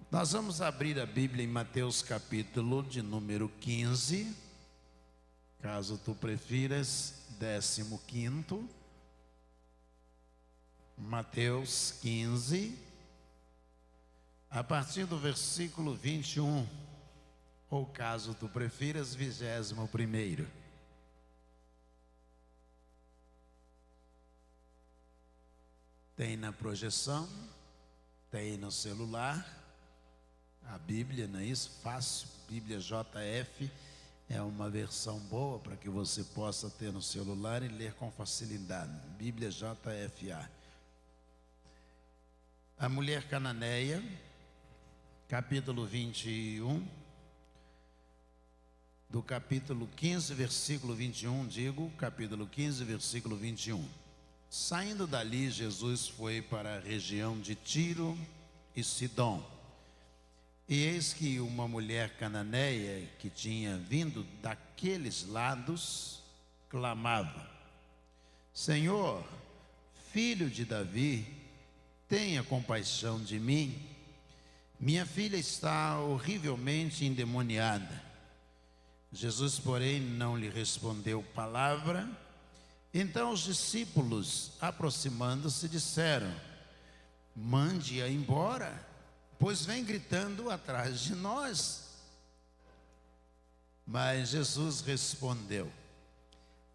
Nós vamos abrir a Bíblia em Mateus capítulo de número 15, caso tu prefiras, 15º. Mateus 15, a partir do versículo 21, ou caso tu prefiras, 21º. Tem na projeção, tem no celular, a Bíblia, não é isso? Fácil, Bíblia JF, é uma versão boa para que você possa ter no celular e ler com facilidade. Bíblia JFA. A mulher cananeia, capítulo 21, do capítulo 15, versículo 21, capítulo 15, versículo 21. Saindo dali, Jesus foi para a região de Tiro e Sidom. E eis que uma mulher cananeia que tinha vindo daqueles lados clamava: Senhor, filho de Davi, tenha compaixão de mim. Minha filha está horrivelmente endemoniada. Jesus, porém, não lhe respondeu palavra. Então os discípulos, aproximando-se, disseram: mande-a embora, pois vem gritando atrás de nós. Mas Jesus respondeu: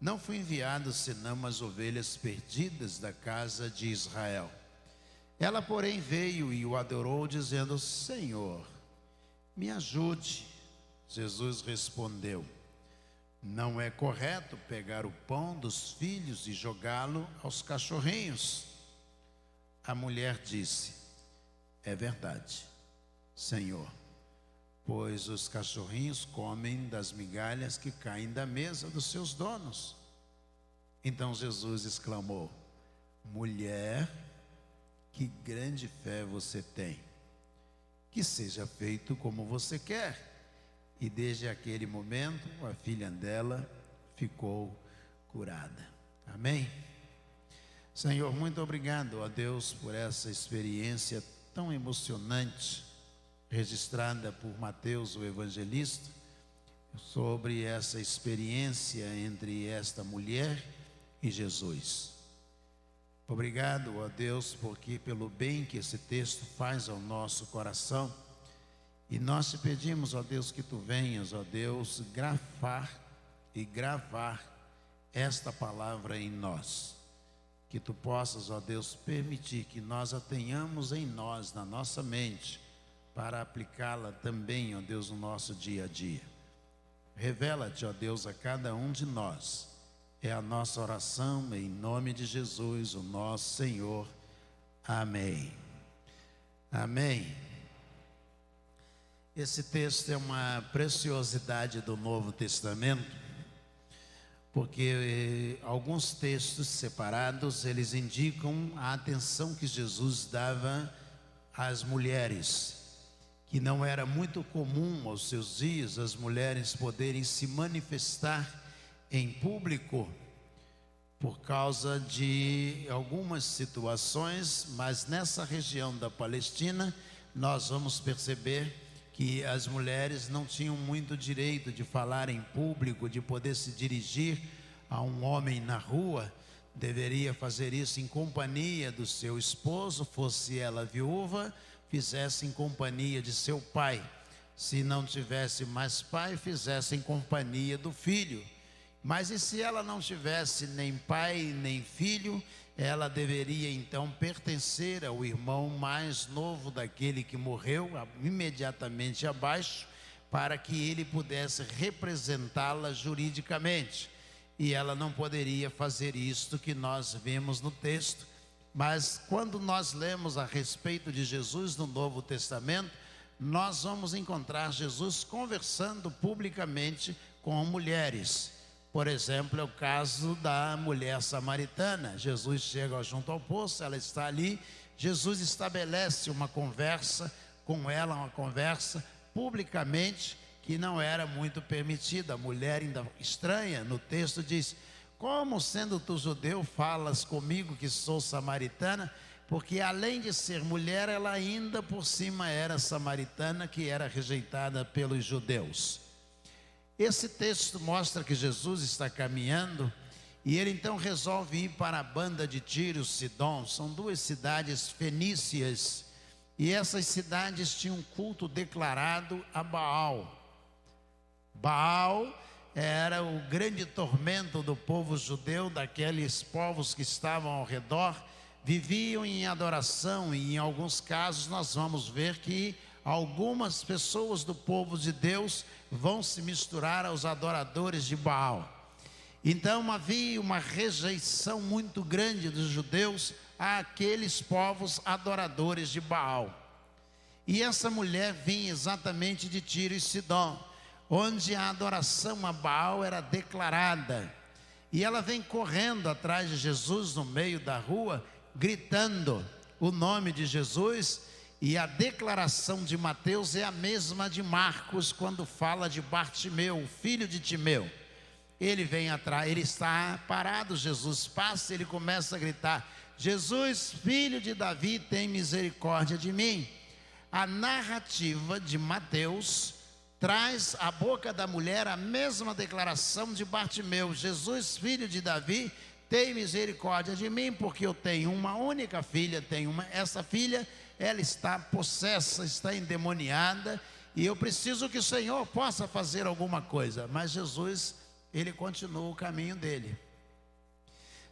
não fui enviado senão as ovelhas perdidas da casa de Israel. Ela, porém, veio e o adorou, dizendo: Senhor, me ajude. Jesus respondeu: não é correto pegar o pão dos filhos e jogá-lo aos cachorrinhos. A mulher disse: é verdade, Senhor, pois os cachorrinhos comem das migalhas que caem da mesa dos seus donos. Então Jesus exclamou: mulher, que grande fé você tem, que seja feito como você quer. E desde aquele momento a filha dela ficou curada. Amém? Senhor, muito obrigado a Deus por essa experiência tão emocionante registrada por Mateus, o evangelista, sobre essa experiência entre esta mulher e Jesus. Obrigado a Deus porque pelo bem que esse texto faz ao nosso coração. E nós te pedimos, ó Deus, que tu venhas, ó Deus, gravar esta palavra em nós. Que tu possas, ó Deus, permitir que nós a tenhamos em nós, na nossa mente, para aplicá-la também, ó Deus, no nosso dia a dia. Revela-te, ó Deus, a cada um de nós. É a nossa oração em nome de Jesus, o nosso Senhor. Amém. Amém. Esse texto é uma preciosidade do Novo Testamento, porque alguns textos separados, eles indicam a atenção que Jesus dava às mulheres, que não era muito comum aos seus dias as mulheres poderem se manifestar em público por causa de algumas situações, mas nessa região da Palestina nós vamos perceber que as mulheres não tinham muito direito de falar em público, de poder se dirigir a um homem na rua. Deveria fazer isso em companhia do seu esposo, fosse ela viúva, fizesse em companhia de seu pai. Se não tivesse mais pai, fizesse em companhia do filho. Mas e se ela não tivesse nem pai nem filho, ela deveria então pertencer ao irmão mais novo daquele que morreu, imediatamente abaixo, para que ele pudesse representá-la juridicamente. E ela não poderia fazer isto que nós vemos no texto. Mas quando nós lemos a respeito de Jesus no Novo Testamento, nós vamos encontrar Jesus conversando publicamente com mulheres. Por exemplo, é o caso da mulher samaritana. Jesus chega junto ao poço, ela está ali. Jesus estabelece uma conversa com ela, uma conversa publicamente, que não era muito permitida. A mulher ainda estranha, no texto diz: como sendo tu judeu falas comigo que sou samaritana? porque além de ser mulher, ela ainda por cima era samaritana, que era rejeitada pelos judeus. Esse texto mostra que Jesus está caminhando e ele então resolve ir para a banda de Tiro e Sidom. São duas cidades fenícias e essas cidades tinham um culto declarado a Baal. Baal era o grande tormento do povo judeu, daqueles povos que estavam ao redor, viviam em adoração, e em alguns casos nós vamos ver que algumas pessoas do povo de Deus vão se misturar aos adoradores de Baal. Então havia uma rejeição muito grande dos judeus àqueles povos adoradores de Baal. E essa mulher vinha exatamente de Tiro e Sidom, onde a adoração a Baal era declarada. E ela vem correndo atrás de Jesus no meio da rua, gritando o nome de Jesus. E a declaração de Mateus é a mesma de Marcos, quando fala de Bartimeu, o filho de Timeu. Ele vem atrás, ele está parado, Jesus passa, ele começa a gritar: Jesus, filho de Davi, tem misericórdia de mim. A narrativa de Mateus traz à boca da mulher a mesma declaração de Bartimeu: Jesus, filho de Davi, tem misericórdia de mim, porque eu tenho uma única filha, essa filha, ela está possessa, está endemoniada, e eu preciso que o Senhor possa fazer alguma coisa. Mas Jesus, ele continua o caminho dele.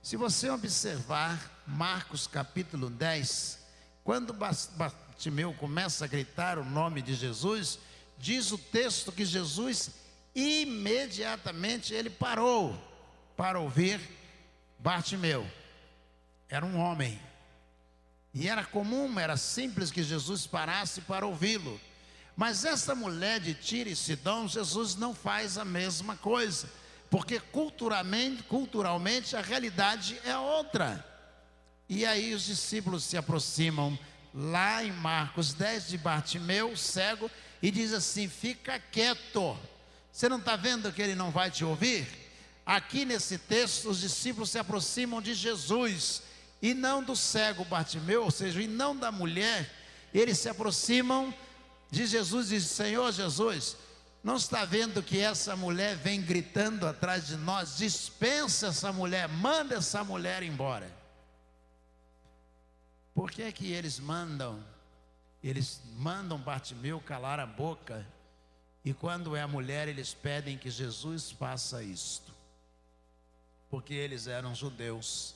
Se você observar Marcos capítulo 10, quando Bartimeu começa a gritar o nome de Jesus, diz o texto que Jesus imediatamente ele parou para ouvir Bartimeu. Era um homem, e era comum, era simples que Jesus parasse para ouvi-lo. Mas essa mulher de Tiro e Sidom, Jesus não faz a mesma coisa, porque culturalmente a realidade é outra. E aí os discípulos se aproximam lá em Marcos 10 de Bartimeu, cego, e diz assim: fica quieto, você não está vendo que ele não vai te ouvir? Aqui nesse texto os discípulos se aproximam de Jesus e não do cego Bartimeu, ou seja, e não da mulher. Eles se aproximam de Jesus e dizem: Senhor Jesus, não está vendo que essa mulher vem gritando atrás de nós? Dispensa essa mulher, manda essa mulher embora. Por que que eles mandam? Eles mandam Bartimeu calar a boca, e quando é a mulher eles pedem que Jesus faça isto, porque eles eram judeus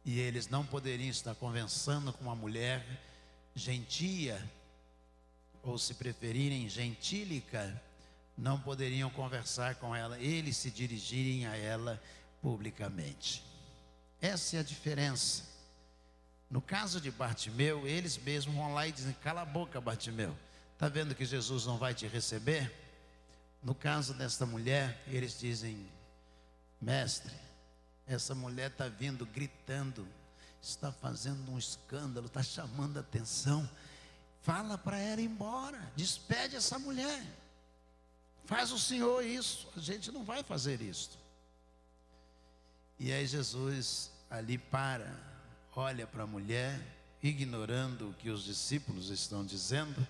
e eles não poderiam estar conversando com uma mulher gentia, ou se preferirem gentílica, não poderiam conversar com ela, eles se dirigirem a ela publicamente. Essa é a diferença. No caso de Bartimeu, eles mesmos vão lá e dizem: cala a boca, Bartimeu, está vendo que Jesus não vai te receber? No caso desta mulher, eles dizem: mestre, essa mulher está vindo gritando, está fazendo um escândalo, está chamando a atenção, fala para ela ir embora, despede essa mulher, faz o Senhor isso, a gente não vai fazer isso. E aí Jesus ali olha para a mulher, ignorando o que os discípulos estão dizendo,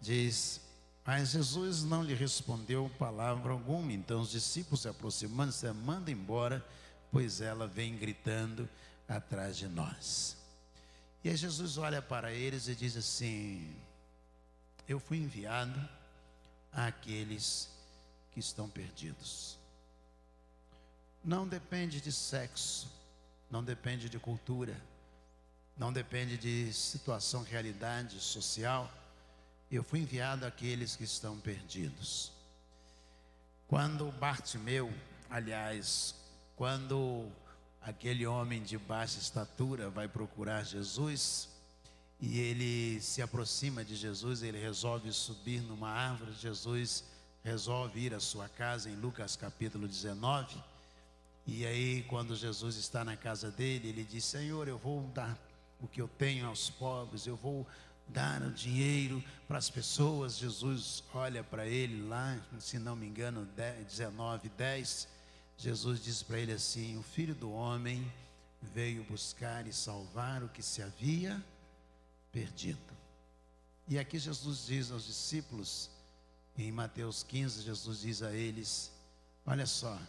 diz: mas Jesus não lhe respondeu palavra alguma. Então os discípulos se aproximando, disseram: manda embora, pois ela vem gritando atrás de nós. E aí Jesus olha para eles e diz assim: eu fui enviado àqueles que estão perdidos. Não depende de sexo, não depende de cultura, não depende de situação, realidade social. Eu fui enviado àqueles que estão perdidos. Quando Bartimeu, aliás, quando aquele homem de baixa estatura vai procurar Jesus, e ele se aproxima de Jesus, ele resolve subir numa árvore, Jesus resolve ir à sua casa em Lucas capítulo 19, e aí quando Jesus está na casa dele, ele diz: Senhor, eu vou dar o que eu tenho aos pobres, eu vou dar o dinheiro para as pessoas. Jesus olha para ele lá, se não me engano, 19:10, Jesus diz para ele assim: o Filho do Homem veio buscar e salvar o que se havia perdido. E aqui Jesus diz aos discípulos, em Mateus 15, Jesus diz a eles: olha só,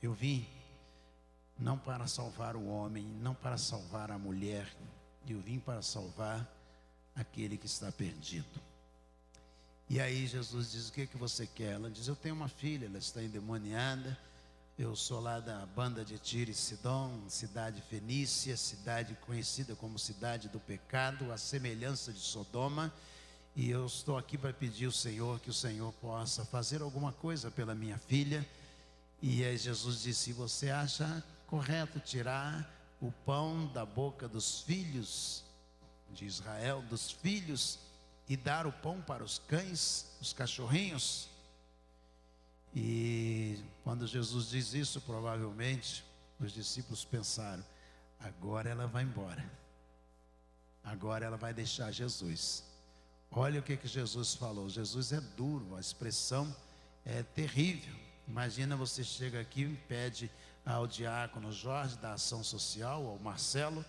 eu vim não para salvar o homem, não para salvar a mulher, eu vim para salvar aquele que está perdido. E aí Jesus diz: o que você quer? Ela diz: eu tenho uma filha, ela está endemoniada, eu sou lá da banda de Tiro e Sidom, cidade fenícia, cidade conhecida como cidade do pecado, a semelhança de Sodoma, e eu estou aqui para pedir ao Senhor que o Senhor possa fazer alguma coisa pela minha filha. E aí Jesus disse: você acha correto tirar o pão da boca dos filhos de Israel, dos filhos, e dar o pão para os cães, os cachorrinhos? E quando Jesus diz isso, provavelmente os discípulos pensaram: agora ela vai embora, agora ela vai deixar Jesus. Olha o que Jesus falou. Jesus é duro, a expressão é terrível. Imagina, você chega aqui e pede ao diácono Jorge, da Ação Social, ao Marcelo,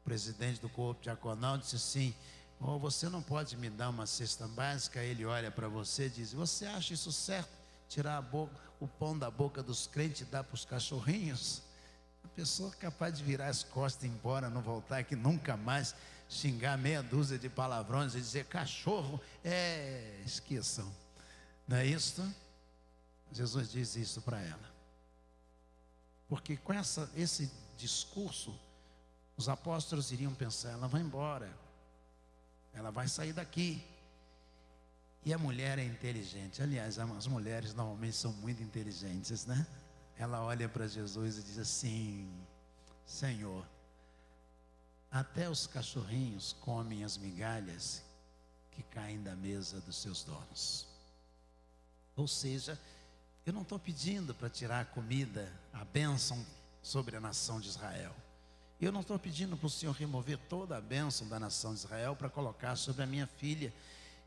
presidente do corpo diaconal, disse assim: oh, você não pode me dar uma cesta básica? Ele olha para você e diz: você acha isso certo? Tirar o pão da boca dos crentes e dar para os cachorrinhos? A pessoa é capaz de virar as costas e ir embora, não voltar aqui nunca mais, xingar meia dúzia de palavrões e dizer cachorro, esqueçam. Não é isso? Jesus diz isso para ela, porque com esse discurso, os apóstolos iriam pensar: ela vai embora, ela vai sair daqui. E a mulher é inteligente. Aliás, as mulheres normalmente são muito inteligentes, né? Ela olha para Jesus e diz assim: Senhor, até os cachorrinhos comem as migalhas que caem da mesa dos seus donos. Ou seja, eu não estou pedindo para tirar a comida, a bênção sobre a nação de Israel. Eu não estou pedindo para o Senhor remover toda a bênção da nação de Israel para colocar sobre a minha filha.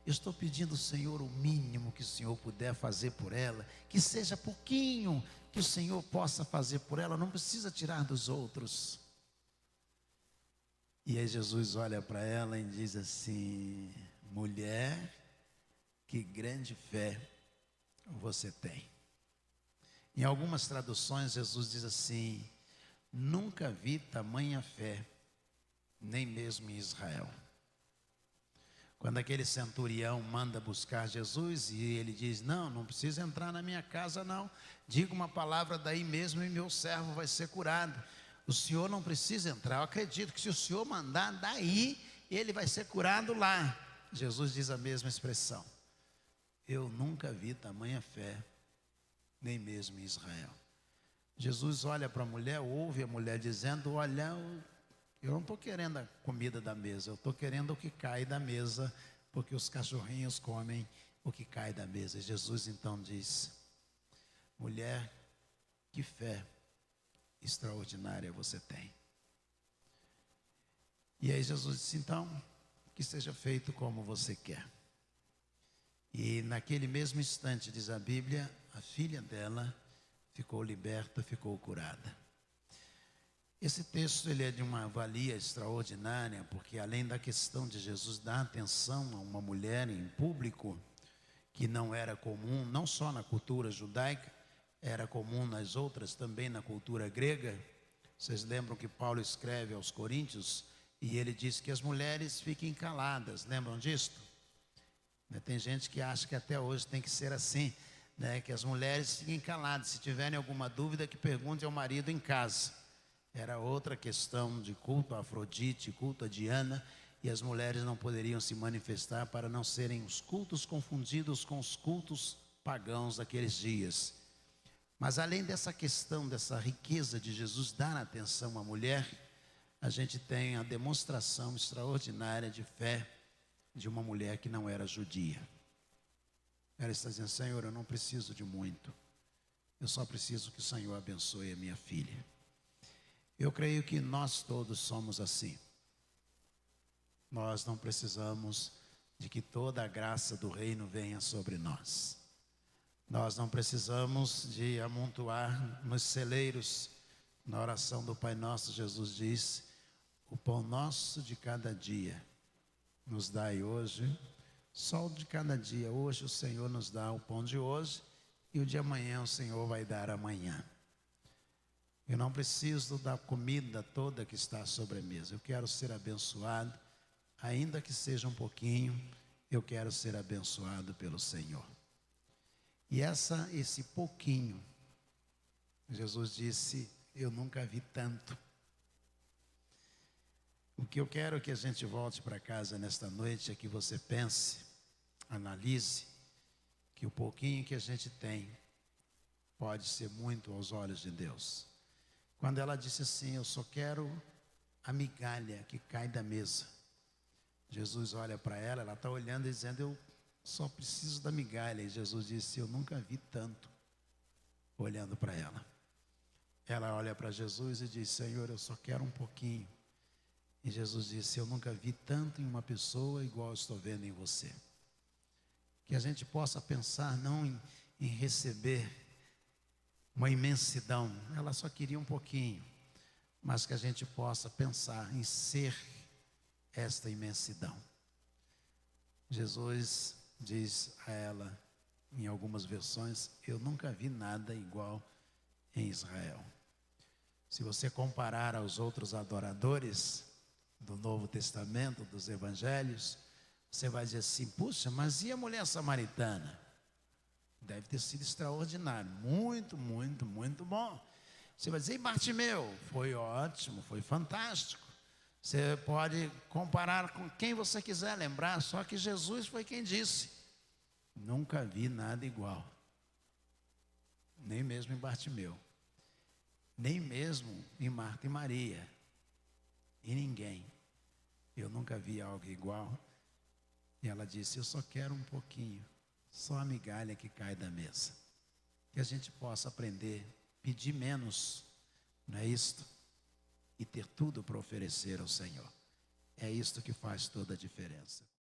Eu estou pedindo, Senhor, o mínimo que o Senhor puder fazer por ela, que seja pouquinho que o Senhor possa fazer por ela, não precisa tirar dos outros. E aí Jesus olha para ela e diz assim: mulher, que grande fé você tem. Em algumas traduções Jesus diz assim: nunca vi tamanha fé, nem mesmo em Israel. Quando aquele centurião manda buscar Jesus e ele diz: não precisa entrar na minha casa não, diga uma palavra daí mesmo e meu servo vai ser curado. O senhor não precisa entrar, eu acredito que se o senhor mandar daí, ele vai ser curado lá. Jesus diz a mesma expressão: eu nunca vi tamanha fé, nem mesmo em Israel. Jesus olha para a mulher, ouve a mulher dizendo: olha, eu não estou querendo a comida da mesa, eu estou querendo o que cai da mesa, porque os cachorrinhos comem o que cai da mesa. Jesus então diz: mulher, que fé extraordinária você tem. E aí Jesus disse: então, que seja feito como você quer. E naquele mesmo instante, diz a Bíblia, a filha dela ficou liberta, ficou curada. Esse texto ele é de uma valia extraordinária, porque além da questão de Jesus dar atenção a uma mulher em público, que não era comum, não só na cultura judaica, era comum nas outras, também na cultura grega. Vocês lembram que Paulo escreve aos Coríntios, e ele diz que as mulheres fiquem caladas, lembram disso? Tem gente que acha que até hoje tem que ser assim, né? Que as mulheres fiquem caladas, se tiverem alguma dúvida que pergunte ao marido em casa. Era outra questão de culto a Afrodite, culto a Diana, e as mulheres não poderiam se manifestar para não serem os cultos confundidos com os cultos pagãos daqueles dias. Mas além dessa questão, dessa riqueza de Jesus dar atenção à mulher, a gente tem a demonstração extraordinária de fé de uma mulher que não era judia. Ela está dizendo: Senhor, eu não preciso de muito, eu só preciso que o Senhor abençoe a minha filha. Eu creio que nós todos somos assim. Nós não precisamos de que toda a graça do reino venha sobre nós. Nós não precisamos de amontoar nos celeiros Na oração do Pai Nosso, Jesus disse: o pão nosso de cada dia nos dai hoje, só o de cada dia. Hoje o Senhor nos dá o pão de hoje e o de amanhã o Senhor vai dar amanhã. Eu não preciso da comida toda que está sobre a mesa. Eu quero ser abençoado, ainda que seja um pouquinho, eu quero ser abençoado pelo Senhor. E esse pouquinho, Jesus disse: eu nunca vi tanto. O que eu quero que a gente volte para casa nesta noite é que você pense, analise, que o pouquinho que a gente tem pode ser muito aos olhos de Deus. Quando ela disse assim: eu só quero a migalha que cai da mesa, Jesus olha para ela, ela está olhando e dizendo: eu só preciso da migalha. E Jesus disse: eu nunca vi tanto, olhando para ela. Ela olha para Jesus e diz: Senhor, eu só quero um pouquinho. E Jesus disse: eu nunca vi tanto em uma pessoa igual eu estou vendo em você. Que a gente possa pensar não em receber uma imensidão, ela só queria um pouquinho, mas que a gente possa pensar em ser esta imensidão. Jesus diz a ela, em algumas versões: eu nunca vi nada igual em Israel. Se você comparar aos outros adoradores do Novo Testamento, dos Evangelhos, você vai dizer assim: puxa, mas e a mulher samaritana? Deve ter sido extraordinário, muito, muito, muito bom. Você vai dizer: e Bartimeu? Foi ótimo, foi fantástico. Você pode comparar com quem você quiser lembrar, só que Jesus foi quem disse: nunca vi nada igual. Nem mesmo em Bartimeu, nem mesmo em Marta e Maria, e ninguém. Eu nunca vi algo igual. E ela disse: eu só quero um pouquinho, só a migalha que cai da mesa. Que a gente possa aprender, pedir menos, não é isto? E ter tudo para oferecer ao Senhor. É isto que faz toda a diferença.